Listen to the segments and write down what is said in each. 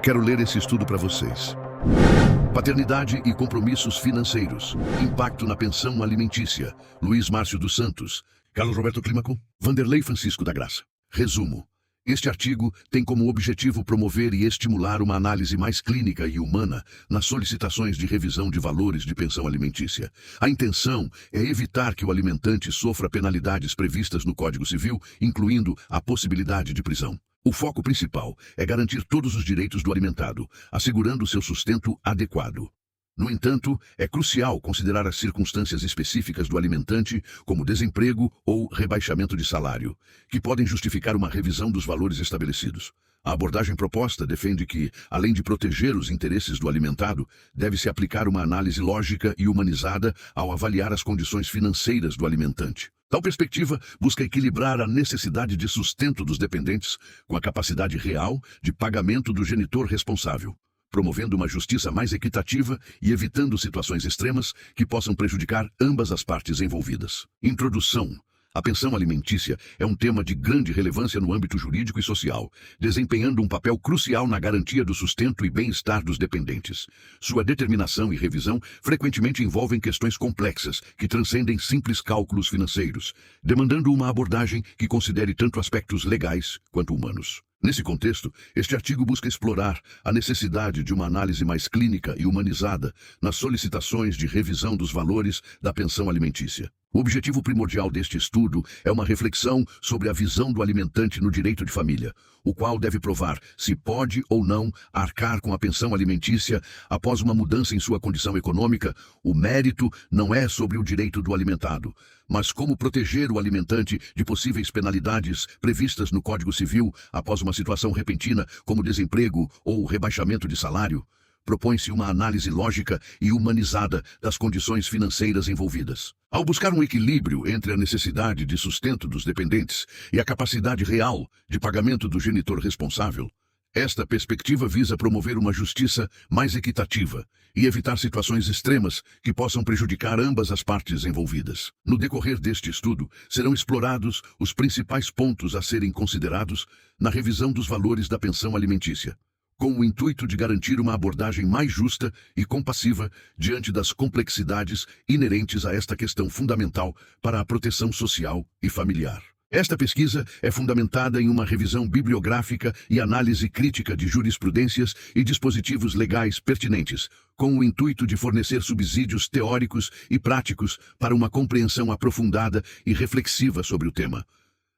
Quero ler esse estudo para vocês. Paternidade e compromissos financeiros. Impacto na pensão alimentícia. Luiz Márcio dos Santos. Carlos Roberto Clímaco. Vanderlei Francisco da Graça. Resumo. Este artigo tem como objetivo promover e estimular uma análise mais clínica e humana nas solicitações de revisão de valores de pensão alimentícia. A intenção é evitar que o alimentante sofra penalidades previstas no Código Civil, incluindo a possibilidade de prisão. O foco principal é garantir todos os direitos do alimentado, assegurando seu sustento adequado. No entanto, é crucial considerar as circunstâncias específicas do alimentante, como desemprego ou rebaixamento de salário, que podem justificar uma revisão dos valores estabelecidos. A abordagem proposta defende que, além de proteger os interesses do alimentado, deve-se aplicar uma análise lógica e humanizada ao avaliar as condições financeiras do alimentante. Tal perspectiva busca equilibrar a necessidade de sustento dos dependentes com a capacidade real de pagamento do genitor responsável, promovendo uma justiça mais equitativa e evitando situações extremas que possam prejudicar ambas as partes envolvidas. Introdução. A pensão alimentícia é um tema de grande relevância no âmbito jurídico e social, desempenhando um papel crucial na garantia do sustento e bem-estar dos dependentes. Sua determinação e revisão frequentemente envolvem questões complexas que transcendem simples cálculos financeiros, demandando uma abordagem que considere tanto aspectos legais quanto humanos. Nesse contexto, este artigo busca explorar a necessidade de uma análise mais clínica e humanizada nas solicitações de revisão dos valores da pensão alimentícia. O objetivo primordial deste estudo é uma reflexão sobre a visão do alimentante no direito de família, o qual deve provar se pode ou não arcar com a pensão alimentícia após uma mudança em sua condição econômica. O mérito não é sobre o direito do alimentado, mas como proteger o alimentante de possíveis penalidades previstas no Código Civil após uma situação repentina, como desemprego ou rebaixamento de salário. Propõe-se uma análise lógica e humanizada das condições financeiras envolvidas. Ao buscar um equilíbrio entre a necessidade de sustento dos dependentes e a capacidade real de pagamento do genitor responsável, esta perspectiva visa promover uma justiça mais equitativa e evitar situações extremas que possam prejudicar ambas as partes envolvidas. No decorrer deste estudo, serão explorados os principais pontos a serem considerados na revisão dos valores da pensão alimentícia, com o intuito de garantir uma abordagem mais justa e compassiva diante das complexidades inerentes a esta questão fundamental para a proteção social e familiar. Esta pesquisa é fundamentada em uma revisão bibliográfica e análise crítica de jurisprudências e dispositivos legais pertinentes, com o intuito de fornecer subsídios teóricos e práticos para uma compreensão aprofundada e reflexiva sobre o tema.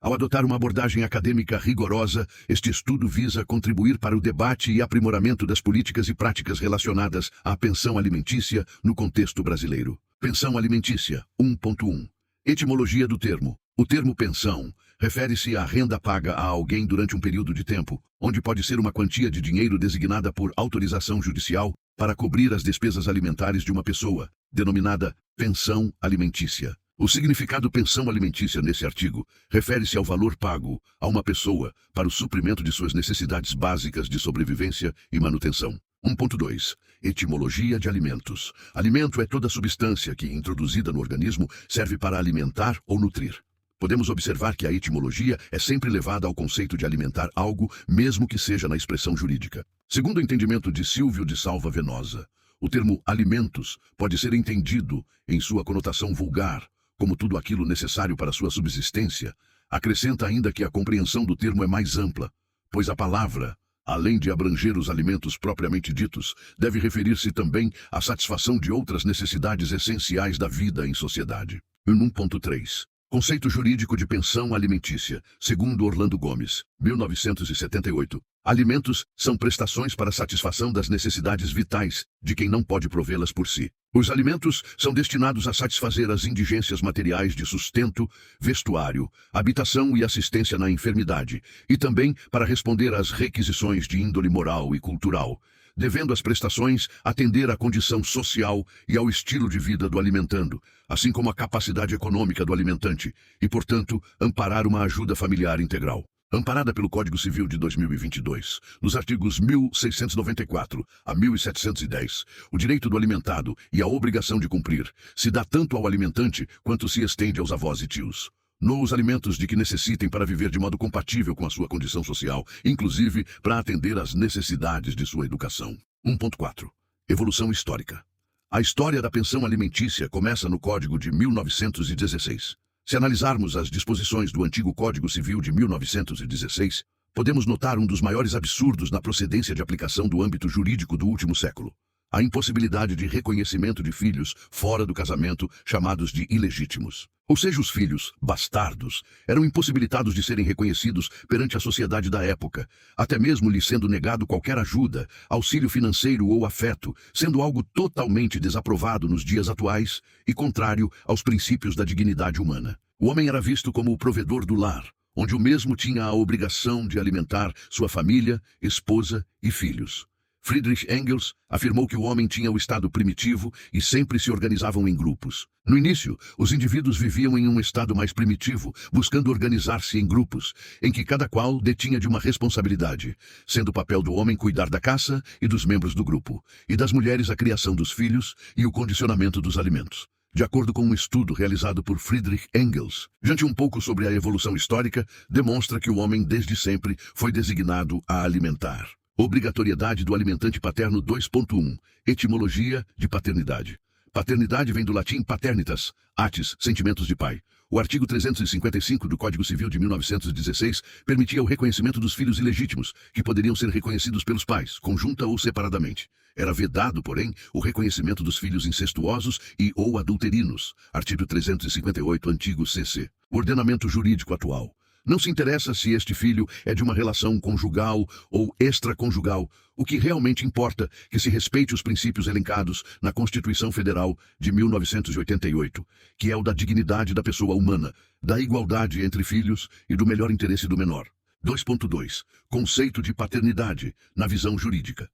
Ao adotar uma abordagem acadêmica rigorosa, este estudo visa contribuir para o debate e aprimoramento das políticas e práticas relacionadas à pensão alimentícia no contexto brasileiro. Pensão alimentícia 1.1. Etimologia do termo. O termo pensão refere-se à renda paga a alguém durante um período de tempo, onde pode ser uma quantia de dinheiro designada por autorização judicial para cobrir as despesas alimentares de uma pessoa, denominada pensão alimentícia. O significado pensão alimentícia nesse artigo refere-se ao valor pago a uma pessoa para o suprimento de suas necessidades básicas de sobrevivência e manutenção. 1.2. Etimologia de alimentos. Alimento é toda substância que, introduzida no organismo, serve para alimentar ou nutrir. Podemos observar que a etimologia é sempre levada ao conceito de alimentar algo, mesmo que seja na expressão jurídica. Segundo o entendimento de Silvio de Salva Venosa, o termo alimentos pode ser entendido em sua conotação vulgar, como tudo aquilo necessário para sua subsistência. Acrescenta ainda que a compreensão do termo é mais ampla, pois a palavra, além de abranger os alimentos propriamente ditos, deve referir-se também à satisfação de outras necessidades essenciais da vida em sociedade. 1.3. Conceito jurídico de pensão alimentícia, segundo Orlando Gomes, 1978. Alimentos são prestações para satisfação das necessidades vitais de quem não pode provê-las por si. Os alimentos são destinados a satisfazer as indigências materiais de sustento, vestuário, habitação e assistência na enfermidade, e também para responder às requisições de índole moral e cultural, devendo as prestações atender à condição social e ao estilo de vida do alimentando, assim como à capacidade econômica do alimentante, e, portanto, amparar uma ajuda familiar integral. Amparada pelo Código Civil de 2022, nos artigos 1694 a 1710, o direito do alimentado e a obrigação de cumprir se dá tanto ao alimentante quanto se estende aos avós e tios. Nos alimentos de que necessitem para viver de modo compatível com a sua condição social, inclusive para atender às necessidades de sua educação. 1.4. Evolução histórica. A história da pensão alimentícia começa no Código de 1916. Se analisarmos as disposições do antigo Código Civil de 1916, podemos notar um dos maiores absurdos na procedência de aplicação do âmbito jurídico do último século: a impossibilidade de reconhecimento de filhos fora do casamento, chamados de ilegítimos. Ou seja, os filhos, bastardos, eram impossibilitados de serem reconhecidos perante a sociedade da época, até mesmo lhes sendo negado qualquer ajuda, auxílio financeiro ou afeto, sendo algo totalmente desaprovado nos dias atuais e contrário aos princípios da dignidade humana. O homem era visto como o provedor do lar, onde o mesmo tinha a obrigação de alimentar sua família, esposa e filhos. Friedrich Engels afirmou que o homem tinha o estado primitivo e sempre se organizavam em grupos. No início, os indivíduos viviam em um estado mais primitivo, buscando organizar-se em grupos, em que cada qual detinha de uma responsabilidade, sendo o papel do homem cuidar da caça e dos membros do grupo, e das mulheres a criação dos filhos e o condicionamento dos alimentos. De acordo com um estudo realizado por Friedrich Engels, diante um pouco sobre a evolução histórica, demonstra que o homem desde sempre foi designado a alimentar. Obrigatoriedade do alimentante paterno 2.1. Etimologia de paternidade. Paternidade vem do latim paternitas, atis, sentimentos de pai. O artigo 355 do Código Civil de 1916 permitia o reconhecimento dos filhos ilegítimos, que poderiam ser reconhecidos pelos pais, conjunta ou separadamente. Era vedado, porém, o reconhecimento dos filhos incestuosos e ou adulterinos. Artigo 358, antigo CC. Ordenamento jurídico atual. Não se interessa se este filho é de uma relação conjugal ou extraconjugal. O que realmente importa é que se respeite os princípios elencados na Constituição Federal de 1988, que é o da dignidade da pessoa humana, da igualdade entre filhos e do melhor interesse do menor. 2.2. Conceito de paternidade na visão jurídica.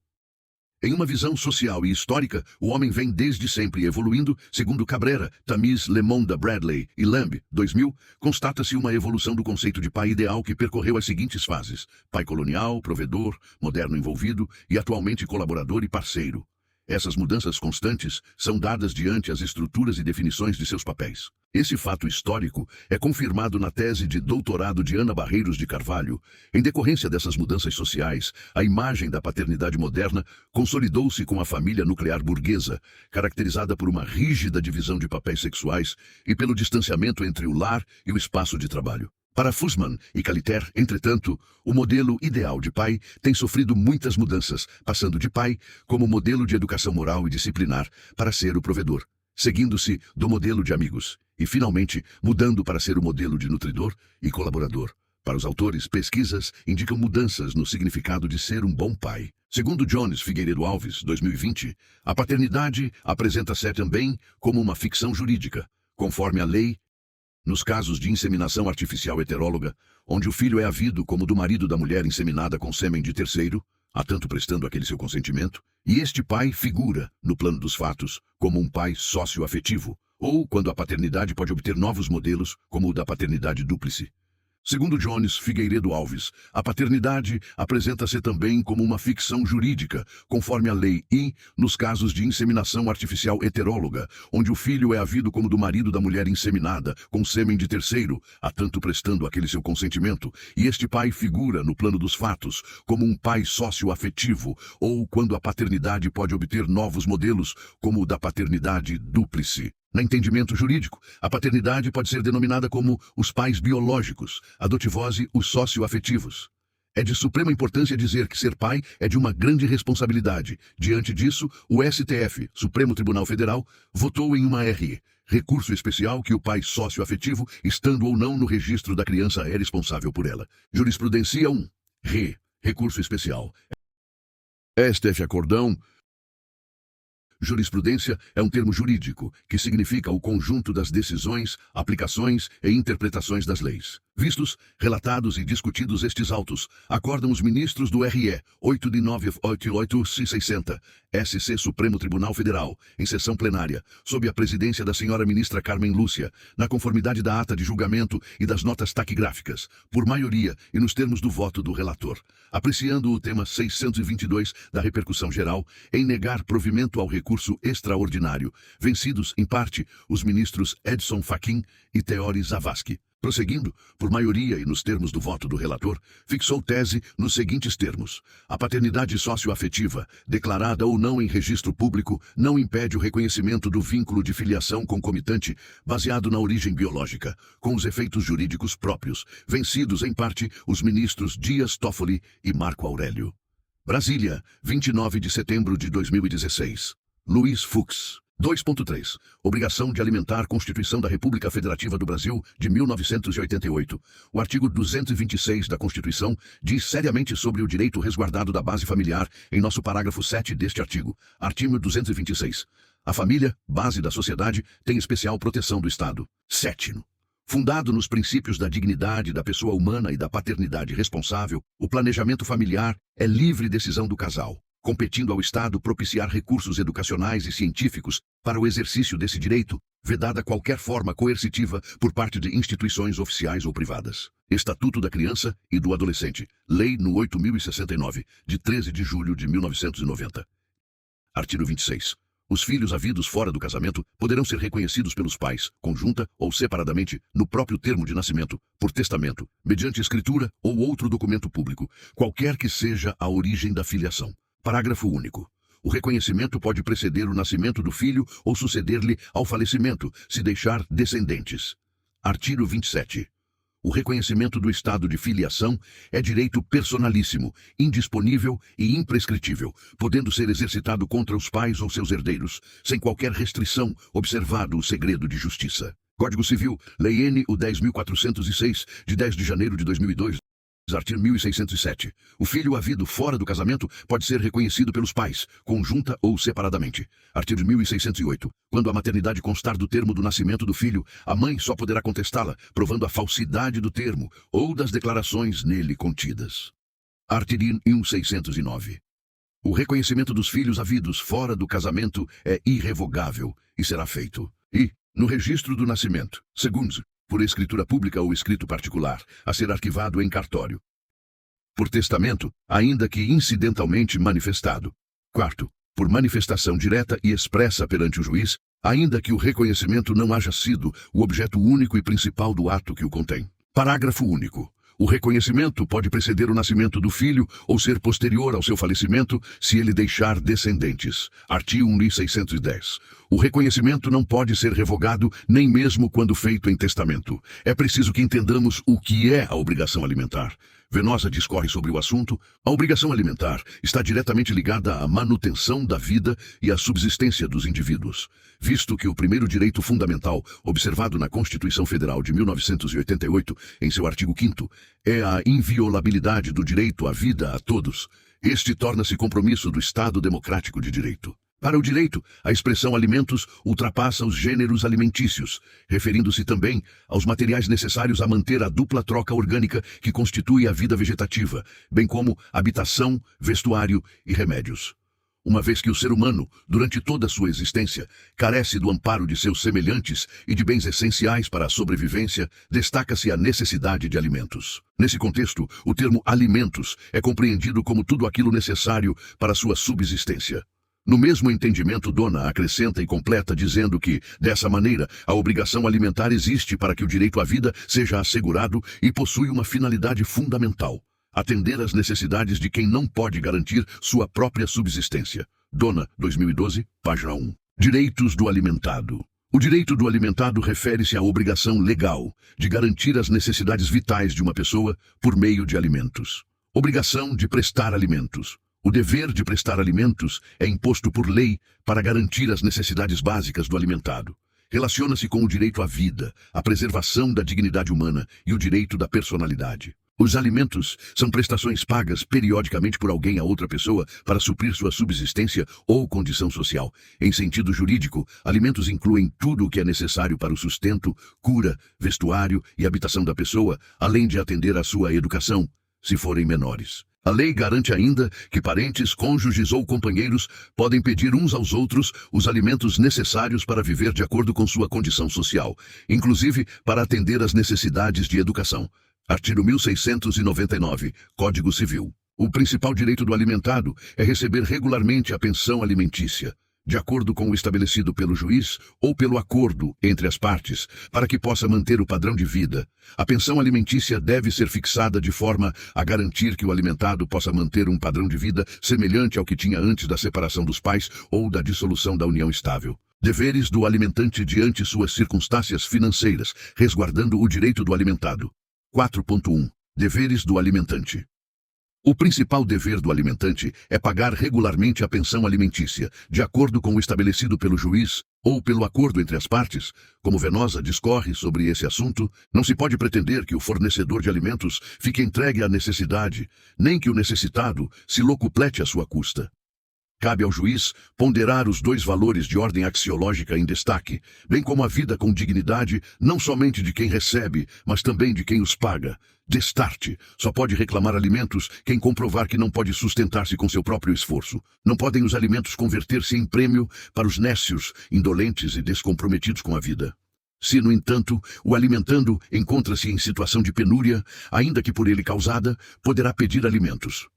Em uma visão social e histórica, o homem vem desde sempre evoluindo, segundo Cabrera, Tamiz, Lemonda, Bradley e Lamb, 2000, constata-se uma evolução do conceito de pai ideal que percorreu as seguintes fases: pai colonial, provedor, moderno envolvido e atualmente colaborador e parceiro. Essas mudanças constantes são dadas diante as estruturas e definições de seus papéis. Esse fato histórico é confirmado na tese de doutorado de Ana Barreiros de Carvalho. Em decorrência dessas mudanças sociais, a imagem da paternidade moderna consolidou-se com a família nuclear burguesa, caracterizada por uma rígida divisão de papéis sexuais e pelo distanciamento entre o lar e o espaço de trabalho. Para Fussman e Caliter, entretanto, o modelo ideal de pai tem sofrido muitas mudanças, passando de pai como modelo de educação moral e disciplinar para ser o provedor, seguindo-se do modelo de amigos e, finalmente, mudando para ser o modelo de nutridor e colaborador. Para os autores, pesquisas indicam mudanças no significado de ser um bom pai. Segundo Jones Figueiredo Alves, 2020, a paternidade apresenta-se também como uma ficção jurídica, conforme a lei. Nos casos de inseminação artificial heteróloga, onde o filho é havido como do marido da mulher inseminada com sêmen de terceiro, há tanto prestando aquele seu consentimento, e este pai figura, no plano dos fatos, como um pai socioafetivo, ou quando a paternidade pode obter novos modelos, como o da paternidade dúplice. Segundo Jones Figueiredo Alves, a paternidade apresenta-se também como uma ficção jurídica, conforme a lei e, nos casos de inseminação artificial heteróloga, onde o filho é havido como do marido da mulher inseminada, com sêmen de terceiro, há tanto prestando aquele seu consentimento, e este pai figura, no plano dos fatos, como um pai socioafetivo, ou quando a paternidade pode obter novos modelos, como o da paternidade dúplice. No entendimento jurídico, a paternidade pode ser denominada como os pais biológicos, adotivose os socioafetivos. É de suprema importância dizer que ser pai é de uma grande responsabilidade. Diante disso, o STF, Supremo Tribunal Federal, votou em uma RE, recurso especial que o pai socioafetivo, estando ou não no registro da criança, é responsável por ela. Jurisprudência 1. Recurso especial. STF Acordão. Jurisprudência é um termo jurídico que significa o conjunto das decisões, aplicações e interpretações das leis. Vistos, relatados e discutidos estes autos, acordam os ministros do RE 8 de 988-660, SC Supremo Tribunal Federal, em sessão plenária, sob a presidência da senhora ministra Carmen Lúcia, na conformidade da ata de julgamento e das notas taquigráficas, por maioria e nos termos do voto do relator, apreciando o tema 622 da repercussão geral, em negar provimento ao recurso extraordinário, vencidos, em parte, os ministros Edson Fachin e Teori Zavascki. Prosseguindo, por maioria e nos termos do voto do relator, fixou tese nos seguintes termos: a paternidade socioafetiva, declarada ou não em registro público, não impede o reconhecimento do vínculo de filiação concomitante baseado na origem biológica, com os efeitos jurídicos próprios, vencidos em parte os ministros Dias Toffoli e Marco Aurélio. Brasília, 29 de setembro de 2016. Luiz Fux. 2.3. Obrigação de alimentar. Constituição da República Federativa do Brasil, de 1988. O artigo 226 da Constituição diz seriamente sobre o direito resguardado da base familiar em nosso parágrafo 7 deste artigo. Artigo 226. A família, base da sociedade, tem especial proteção do Estado. 7. Fundado nos princípios da dignidade da pessoa humana e da paternidade responsável, o planejamento familiar é livre decisão do casal, competindo ao Estado propiciar recursos educacionais e científicos para o exercício desse direito, vedada qualquer forma coercitiva por parte de instituições oficiais ou privadas. Estatuto da Criança e do Adolescente, Lei no 8.069, de 13 de julho de 1990. Artigo 26. Os filhos havidos fora do casamento poderão ser reconhecidos pelos pais, conjunta ou separadamente, no próprio termo de nascimento, por testamento, mediante escritura ou outro documento público, qualquer que seja a origem da filiação. Parágrafo único. O reconhecimento pode preceder o nascimento do filho ou suceder-lhe ao falecimento, se deixar descendentes. Artigo 27. O reconhecimento do estado de filiação é direito personalíssimo, indisponível e imprescritível, podendo ser exercitado contra os pais ou seus herdeiros, sem qualquer restrição, observado o segredo de justiça. Código Civil, Lei N. o 10.406, de 10 de janeiro de 2002. Artigo 1607. O filho havido fora do casamento pode ser reconhecido pelos pais, conjunta ou separadamente. Artigo 1608. Quando a maternidade constar do termo do nascimento do filho, a mãe só poderá contestá-la, provando a falsidade do termo ou das declarações nele contidas. Artigo 1609. O reconhecimento dos filhos havidos fora do casamento é irrevogável e será feito. E, no registro do nascimento, segundo, por escritura pública ou escrito particular, a ser arquivado em cartório. Por testamento, ainda que incidentalmente manifestado. Quarto, por manifestação direta e expressa perante o juiz, ainda que o reconhecimento não haja sido o objeto único e principal do ato que o contém. Parágrafo único. O reconhecimento pode preceder o nascimento do filho ou ser posterior ao seu falecimento, se ele deixar descendentes. Artigo 1610. O reconhecimento não pode ser revogado, nem mesmo quando feito em testamento. É preciso que entendamos o que é a obrigação alimentar. Venosa discorre sobre o assunto. A obrigação alimentar está diretamente ligada à manutenção da vida e à subsistência dos indivíduos, visto que o primeiro direito fundamental, observado na Constituição Federal de 1988, em seu artigo 5º, é a inviolabilidade do direito à vida a todos. Este torna-se compromisso do Estado democrático de direito. Para o direito, a expressão alimentos ultrapassa os gêneros alimentícios, referindo-se também aos materiais necessários a manter a dupla troca orgânica que constitui a vida vegetativa, bem como habitação, vestuário e remédios. Uma vez que o ser humano, durante toda a sua existência, carece do amparo de seus semelhantes e de bens essenciais para a sobrevivência, destaca-se a necessidade de alimentos. Nesse contexto, o termo alimentos é compreendido como tudo aquilo necessário para a sua subsistência. No mesmo entendimento, Dona acrescenta e completa dizendo que, dessa maneira, a obrigação alimentar existe para que o direito à vida seja assegurado e possui uma finalidade fundamental: atender às necessidades de quem não pode garantir sua própria subsistência. Dona, 2012, página 1. Direitos do alimentado. O direito do alimentado refere-se à obrigação legal de garantir as necessidades vitais de uma pessoa por meio de alimentos. Obrigação de prestar alimentos. O dever de prestar alimentos é imposto por lei para garantir as necessidades básicas do alimentado. Relaciona-se com o direito à vida, à preservação da dignidade humana e o direito da personalidade. Os alimentos são prestações pagas periodicamente por alguém a outra pessoa para suprir sua subsistência ou condição social. Em sentido jurídico, alimentos incluem tudo o que é necessário para o sustento, cura, vestuário e habitação da pessoa, além de atender à sua educação, se forem menores. A lei garante ainda que parentes, cônjuges ou companheiros podem pedir uns aos outros os alimentos necessários para viver de acordo com sua condição social, inclusive para atender às necessidades de educação. Artigo 1699, Código Civil. O principal direito do alimentado é receber regularmente a pensão alimentícia. de acordo com o estabelecido pelo juiz ou pelo acordo entre as partes, para que possa manter o padrão de vida. A pensão alimentícia deve ser fixada de forma a garantir que o alimentado possa manter um padrão de vida semelhante ao que tinha antes da separação dos pais ou da dissolução da união estável. Deveres do alimentante diante suas circunstâncias financeiras, resguardando o direito do alimentado. 4.1. Deveres do alimentante. O principal dever do alimentante é pagar regularmente a pensão alimentícia, de acordo com o estabelecido pelo juiz ou pelo acordo entre as partes. Como Venosa discorre sobre esse assunto, não se pode pretender que o fornecedor de alimentos fique entregue à necessidade, nem que o necessitado se locuplete à sua custa. Cabe ao juiz ponderar os dois valores de ordem axiológica em destaque, bem como a vida com dignidade, não somente de quem recebe, mas também de quem os paga. Destarte: só pode reclamar alimentos quem comprovar que não pode sustentar-se com seu próprio esforço. Não podem os alimentos converter-se em prêmio para os nécios, indolentes e descomprometidos com a vida. Se, no entanto, o alimentando encontra-se em situação de penúria, ainda que por ele causada, poderá pedir alimentos.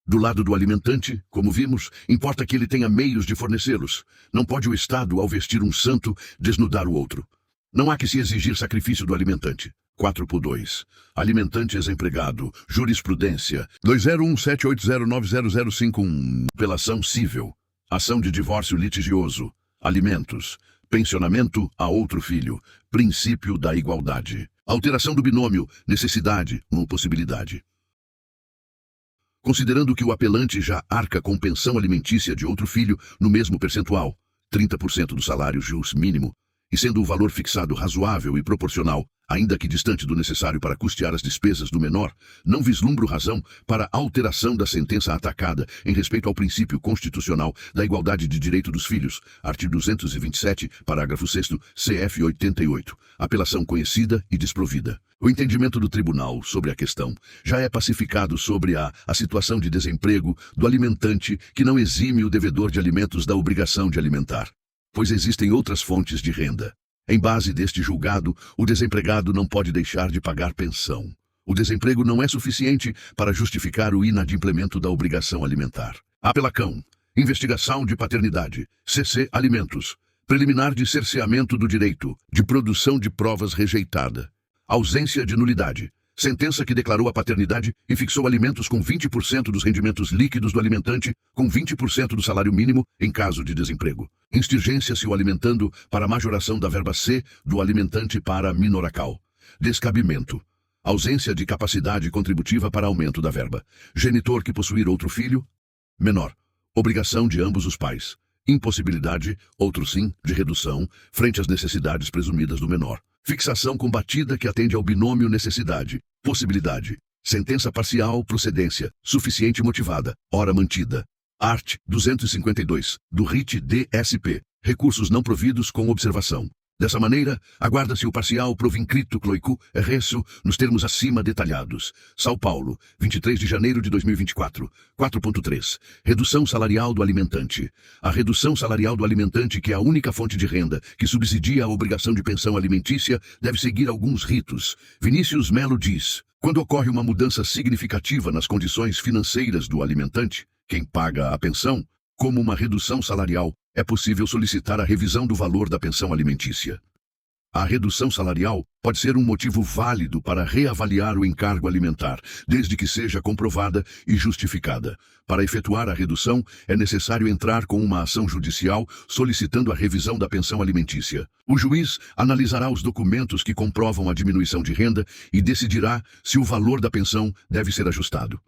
Do lado do alimentante, como vimos, importa que ele tenha meios de fornecê-los. Não pode o Estado, ao vestir um santo, desnudar o outro. Não há que se exigir sacrifício do alimentante. 4.2. Alimentante ex-empregado. Jurisprudência 2017809005. Apelação cível. Ação de divórcio litigioso. Alimentos. Pensionamento a outro filho. Princípio da igualdade. Alteração do binômio. Necessidade. Uma possibilidade. Considerando que o apelante já arca com pensão alimentícia de outro filho no mesmo percentual, 30% do salário jus mínimo, e sendo o valor fixado razoável e proporcional, ainda que distante do necessário para custear as despesas do menor, não vislumbro razão para alteração da sentença atacada em respeito ao princípio constitucional da igualdade de direito dos filhos, artigo 227, parágrafo 6º, CF 88, apelação conhecida e desprovida. O entendimento do tribunal sobre a questão já é pacificado sobre a situação de desemprego do alimentante que não exime o devedor de alimentos da obrigação de alimentar, pois existem outras fontes de renda. Em base deste julgado, o desempregado não pode deixar de pagar pensão. O desemprego não é suficiente para justificar o inadimplemento da obrigação alimentar. Apelacão. Investigação de paternidade. CC Alimentos. Preliminar de cerceamento do direito. De produção de provas rejeitada. Ausência de nulidade. Sentença que declarou a paternidade e fixou alimentos com 20% dos rendimentos líquidos do alimentante, com 20% do salário mínimo em caso de desemprego. Instigência-se o alimentando para majoração da verba C do alimentante para minoracal. Descabimento. Ausência de capacidade contributiva para aumento da verba. Genitor que possuir outro filho. Menor. Obrigação de ambos os pais. Impossibilidade, outro sim, de redução, frente às necessidades presumidas do menor. Fixação combatida que atende ao binômio necessidade, possibilidade. Sentença parcial, procedência, suficiente motivada, hora mantida. Art. 252, do RIT DSP. Recursos não providos com observação. Dessa maneira, aguarda-se o parcial provincrito cloico erreço nos termos acima detalhados. São Paulo, 23 de janeiro de 2024. 4.3. Redução salarial do alimentante. A redução salarial do alimentante, que é a única fonte de renda que subsidia a obrigação de pensão alimentícia, deve seguir alguns ritos. Vinícius Melo diz: quando ocorre uma mudança significativa nas condições financeiras do alimentante, quem paga a pensão, como uma redução salarial, é possível solicitar a revisão do valor da pensão alimentícia. A redução salarial pode ser um motivo válido para reavaliar o encargo alimentar, desde que seja comprovada e justificada. Para efetuar a redução, é necessário entrar com uma ação judicial solicitando a revisão da pensão alimentícia. O juiz analisará os documentos que comprovam a diminuição de renda e decidirá se o valor da pensão deve ser ajustado.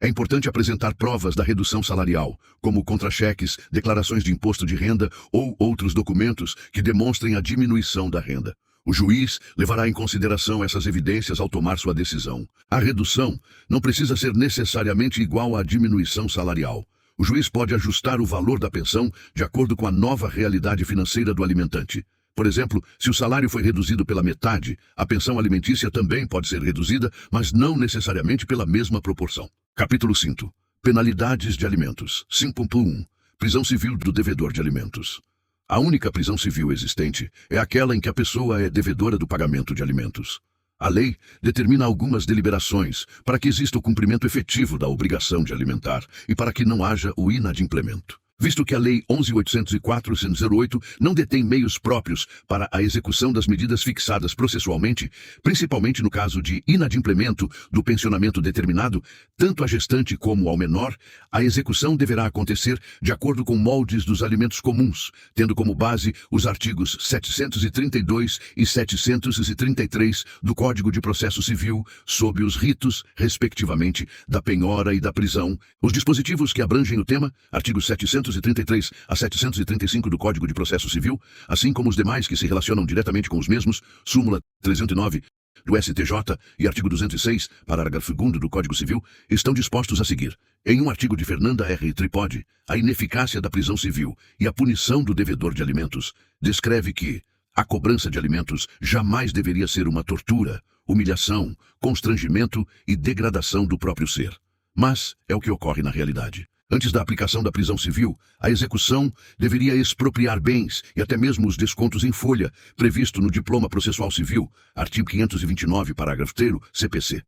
É importante apresentar provas da redução salarial, como contra-cheques, declarações de imposto de renda ou outros documentos que demonstrem a diminuição da renda. O juiz levará em consideração essas evidências ao tomar sua decisão. A redução não precisa ser necessariamente igual à diminuição salarial. O juiz pode ajustar o valor da pensão de acordo com a nova realidade financeira do alimentante. Por exemplo, se o salário foi reduzido pela metade, a pensão alimentícia também pode ser reduzida, mas não necessariamente pela mesma proporção. Capítulo 5. Penalidades de alimentos. 5.1. Prisão civil do devedor de alimentos. A única prisão civil existente é aquela em que a pessoa é devedora do pagamento de alimentos. A lei determina algumas deliberações para que exista o cumprimento efetivo da obrigação de alimentar e para que não haja o inadimplemento. Visto que a Lei 11.804/08 não detém meios próprios para a execução das medidas fixadas processualmente, principalmente no caso de inadimplemento do pensionamento determinado, tanto à gestante como ao menor, a execução deverá acontecer de acordo com moldes dos alimentos comuns, tendo como base os artigos 732 e 733 do Código de Processo Civil, sob os ritos, respectivamente, da penhora e da prisão. Os dispositivos que abrangem o tema, artigos 733 a 735 do Código de Processo Civil, assim como os demais que se relacionam diretamente com os mesmos, súmula 309 do STJ e artigo 206, parágrafo 2º do Código Civil, estão dispostos a seguir. Em um artigo de Fernanda R. Tripodi, a ineficácia da prisão civil e a punição do devedor de alimentos, descreve que a cobrança de alimentos jamais deveria ser uma tortura, humilhação, constrangimento e degradação do próprio ser. Mas é o que ocorre na realidade. Antes da aplicação da prisão civil, a execução deveria expropriar bens e até mesmo os descontos em folha, previsto no Diploma Processual Civil, artigo 529, parágrafo 3º, CPC.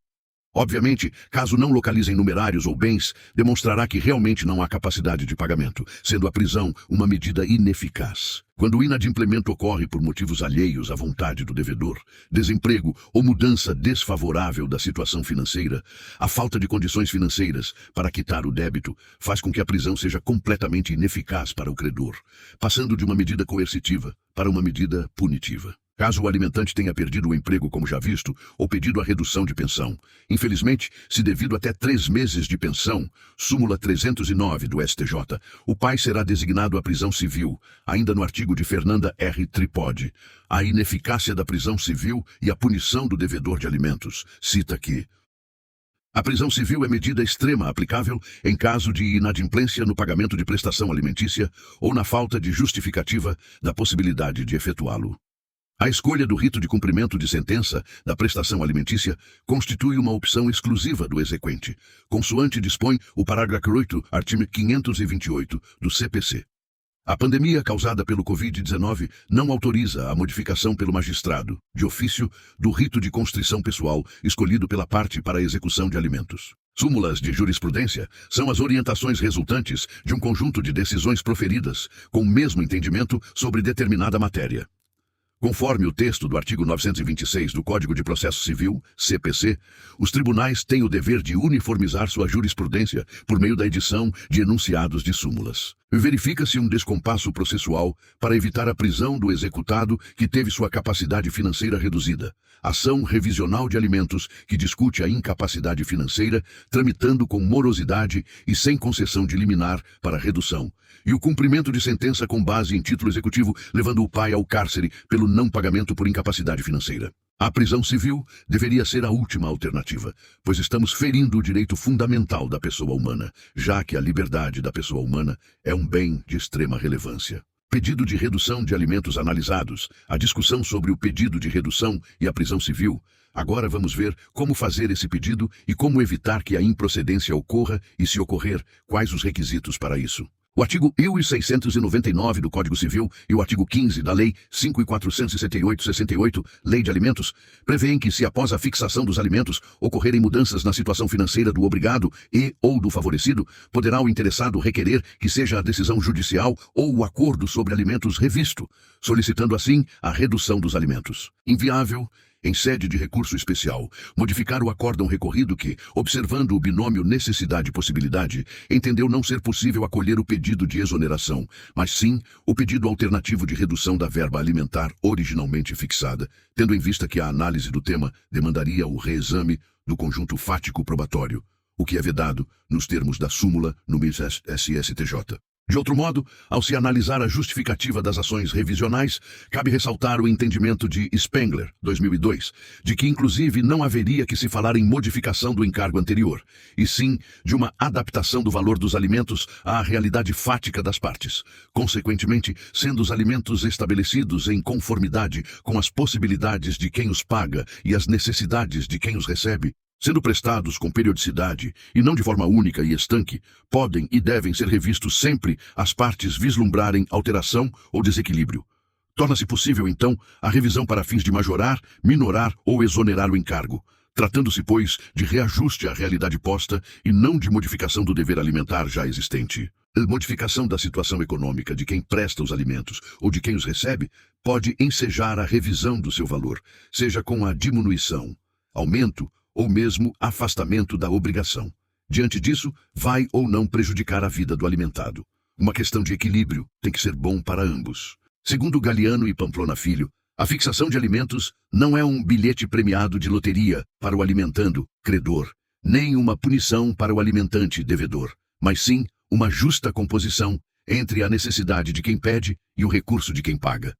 Obviamente, caso não localizem numerários ou bens, demonstrará que realmente não há capacidade de pagamento, sendo a prisão uma medida ineficaz. Quando o inadimplemento ocorre por motivos alheios à vontade do devedor, desemprego ou mudança desfavorável da situação financeira, a falta de condições financeiras para quitar o débito faz com que a prisão seja completamente ineficaz para o credor, passando de uma medida coercitiva para uma medida punitiva. Caso o alimentante tenha perdido o emprego, como já visto, ou pedido a redução de pensão, infelizmente, se devido até 3 meses de pensão, súmula 309 do STJ, o pai será designado à prisão civil, ainda no artigo de Fernanda R. Tripodi. A ineficácia da prisão civil e a punição do devedor de alimentos. Cita que a prisão civil é medida extrema aplicável em caso de inadimplência no pagamento de prestação alimentícia ou na falta de justificativa da possibilidade de efetuá-lo. A escolha do rito de cumprimento de sentença da prestação alimentícia constitui uma opção exclusiva do exequente, consoante dispõe o parágrafo 8, artigo 528 do CPC. A pandemia causada pelo Covid-19 não autoriza a modificação pelo magistrado, de ofício, do rito de constrição pessoal escolhido pela parte para a execução de alimentos. Súmulas de jurisprudência são as orientações resultantes de um conjunto de decisões proferidas com o mesmo entendimento sobre determinada matéria. Conforme o texto do artigo 926 do Código de Processo Civil, CPC, os tribunais têm o dever de uniformizar sua jurisprudência por meio da edição de enunciados de súmulas. Verifica-se um descompasso processual para evitar a prisão do executado que teve sua capacidade financeira reduzida. Ação revisional de alimentos que discute a incapacidade financeira, tramitando com morosidade e sem concessão de liminar para redução. E o cumprimento de sentença com base em título executivo, levando o pai ao cárcere pelo não pagamento por incapacidade financeira. A prisão civil deveria ser a última alternativa, pois estamos ferindo o direito fundamental da pessoa humana, já que a liberdade da pessoa humana é um bem de extrema relevância. Pedido de redução de alimentos analisados, a discussão sobre o pedido de redução e a prisão civil. Agora vamos ver como fazer esse pedido e como evitar que a improcedência ocorra e, se ocorrer, quais os requisitos para isso. O artigo 1699 do Código Civil e o artigo 15 da Lei 5.468/68, Lei de Alimentos, prevêem que, se após a fixação dos alimentos ocorrerem mudanças na situação financeira do obrigado e ou do favorecido, poderá o interessado requerer que seja a decisão judicial ou o acordo sobre alimentos revisto, solicitando assim a redução dos alimentos. Inviável, em sede de recurso especial, modificar o acórdão recorrido que, observando o binômio necessidade-possibilidade, entendeu não ser possível acolher o pedido de exoneração, mas sim o pedido alternativo de redução da verba alimentar originalmente fixada, tendo em vista que a análise do tema demandaria o reexame do conjunto fático probatório, o que é vedado nos termos da súmula número SSTJ. De outro modo, ao se analisar a justificativa das ações revisionais, cabe ressaltar o entendimento de Spengler, 2002, de que inclusive não haveria que se falar em modificação do encargo anterior, e sim de uma adaptação do valor dos alimentos à realidade fática das partes, consequentemente sendo os alimentos estabelecidos em conformidade com as possibilidades de quem os paga e as necessidades de quem os recebe, sendo prestados com periodicidade e não de forma única e estanque, podem e devem ser revistos sempre as partes vislumbrarem alteração ou desequilíbrio. Torna-se possível, então, a revisão para fins de majorar, minorar ou exonerar o encargo, tratando-se, pois, de reajuste à realidade posta e não de modificação do dever alimentar já existente. A modificação da situação econômica de quem presta os alimentos ou de quem os recebe pode ensejar a revisão do seu valor, seja com a diminuição, aumento ou mesmo afastamento da obrigação. Diante disso, vai ou não prejudicar a vida do alimentado. Uma questão de equilíbrio tem que ser bom para ambos. Segundo Galiano e Pamplona Filho, a fixação de alimentos não é um bilhete premiado de loteria para o alimentando, credor, nem uma punição para o alimentante, devedor, mas sim uma justa composição entre a necessidade de quem pede e o recurso de quem paga.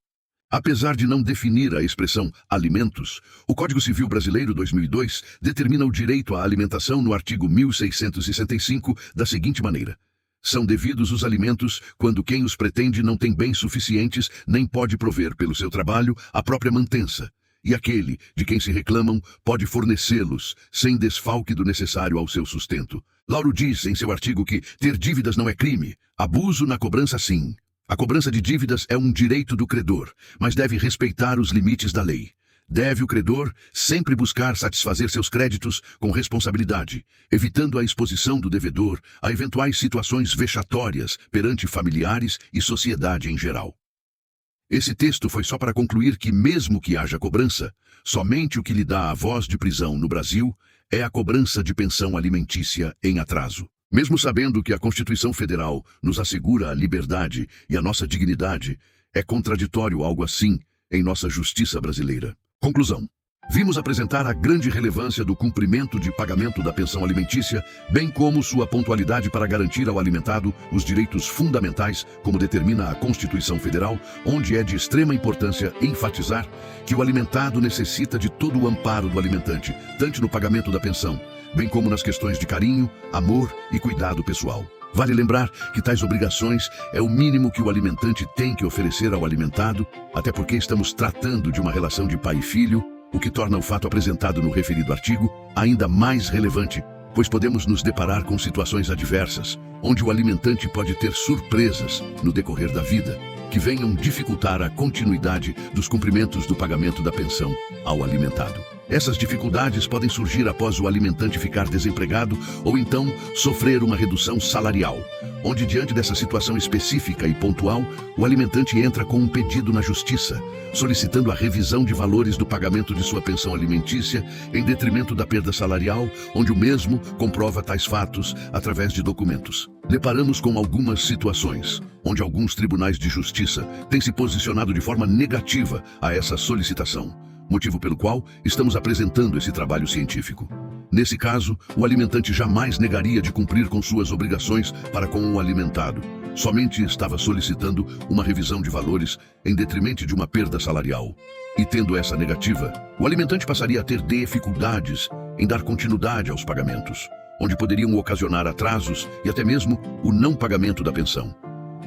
Apesar de não definir a expressão alimentos, o Código Civil Brasileiro 2002 determina o direito à alimentação no artigo 1665 da seguinte maneira: são devidos os alimentos quando quem os pretende não tem bens suficientes nem pode prover pelo seu trabalho a própria mantença, e aquele de quem se reclamam pode fornecê-los sem desfalque do necessário ao seu sustento. Lauro diz em seu artigo que ter dívidas não é crime, abuso na cobrança sim. A cobrança de dívidas é um direito do credor, mas deve respeitar os limites da lei. Deve o credor sempre buscar satisfazer seus créditos com responsabilidade, evitando a exposição do devedor a eventuais situações vexatórias perante familiares e sociedade em geral. Esse texto foi só para concluir que, mesmo que haja cobrança, somente o que lhe dá a voz de prisão no Brasil é a cobrança de pensão alimentícia em atraso. Mesmo sabendo que a Constituição Federal nos assegura a liberdade e a nossa dignidade, é contraditório algo assim em nossa justiça brasileira. Conclusão. Vimos apresentar a grande relevância do cumprimento de pagamento da pensão alimentícia, bem como sua pontualidade para garantir ao alimentado os direitos fundamentais, como determina a Constituição Federal, onde é de extrema importância enfatizar que o alimentado necessita de todo o amparo do alimentante, tanto no pagamento da pensão, bem como nas questões de carinho, amor e cuidado pessoal. Vale lembrar que tais obrigações é o mínimo que o alimentante tem que oferecer ao alimentado, até porque estamos tratando de uma relação de pai e filho, o que torna o fato apresentado no referido artigo ainda mais relevante, pois podemos nos deparar com situações adversas, onde o alimentante pode ter surpresas no decorrer da vida, que venham dificultar a continuidade dos cumprimentos do pagamento da pensão ao alimentado. Essas dificuldades podem surgir após o alimentante ficar desempregado ou então sofrer uma redução salarial, onde, diante dessa situação específica e pontual, o alimentante entra com um pedido na justiça, solicitando a revisão de valores do pagamento de sua pensão alimentícia em detrimento da perda salarial, onde o mesmo comprova tais fatos através de documentos. Deparamos com algumas situações, onde alguns tribunais de justiça têm se posicionado de forma negativa a essa solicitação, motivo pelo qual estamos apresentando esse trabalho científico. Nesse caso, o alimentante jamais negaria de cumprir com suas obrigações para com o alimentado. Somente estava solicitando uma revisão de valores em detrimento de uma perda salarial. E tendo essa negativa, o alimentante passaria a ter dificuldades em dar continuidade aos pagamentos, onde poderiam ocasionar atrasos e até mesmo o não pagamento da pensão.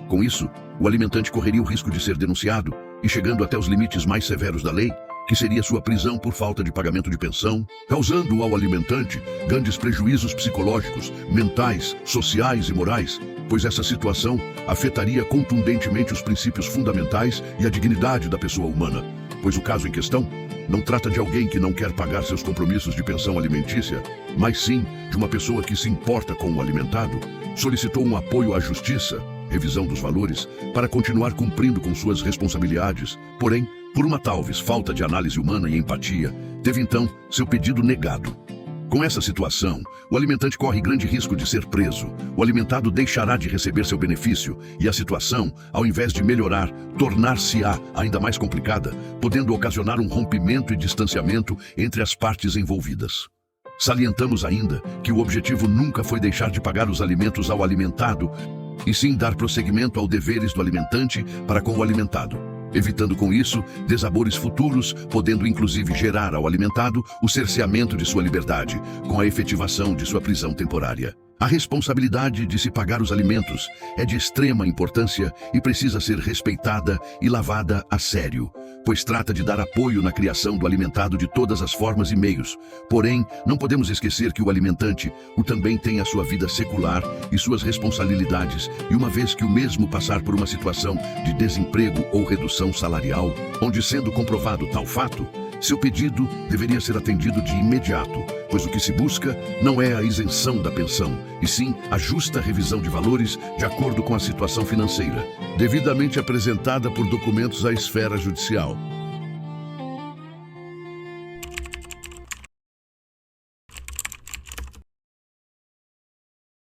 Com isso, o alimentante correria o risco de ser denunciado e, chegando até os limites mais severos da lei, que seria sua prisão por falta de pagamento de pensão, causando ao alimentante grandes prejuízos psicológicos, mentais, sociais e morais, pois essa situação afetaria contundentemente os princípios fundamentais e a dignidade da pessoa humana, pois o caso em questão não trata de alguém que não quer pagar seus compromissos de pensão alimentícia, mas sim de uma pessoa que se importa com o alimentado, solicitou um apoio à justiça, revisão dos valores, para continuar cumprindo com suas responsabilidades, porém, por uma talvez falta de análise humana e empatia, teve então seu pedido negado. Com essa situação, o alimentante corre grande risco de ser preso, o alimentado deixará de receber seu benefício e a situação, ao invés de melhorar, tornar-se-á ainda mais complicada, podendo ocasionar um rompimento e distanciamento entre as partes envolvidas. Salientamos ainda que o objetivo nunca foi deixar de pagar os alimentos ao alimentado, e sim dar prosseguimento aos deveres do alimentante para com o alimentado, evitando com isso desabores futuros, podendo inclusive gerar ao alimentado o cerceamento de sua liberdade, com a efetivação de sua prisão temporária. A responsabilidade de se pagar os alimentos é de extrema importância e precisa ser respeitada e lavada a sério, pois trata de dar apoio na criação do alimentado de todas as formas e meios. Porém, não podemos esquecer que o alimentante também tem a sua vida secular e suas responsabilidades, e uma vez que o mesmo passar por uma situação de desemprego ou redução salarial, onde sendo comprovado tal fato, seu pedido deveria ser atendido de imediato, pois o que se busca não é a isenção da pensão, e sim a justa revisão de valores de acordo com a situação financeira, devidamente apresentada por documentos à esfera judicial.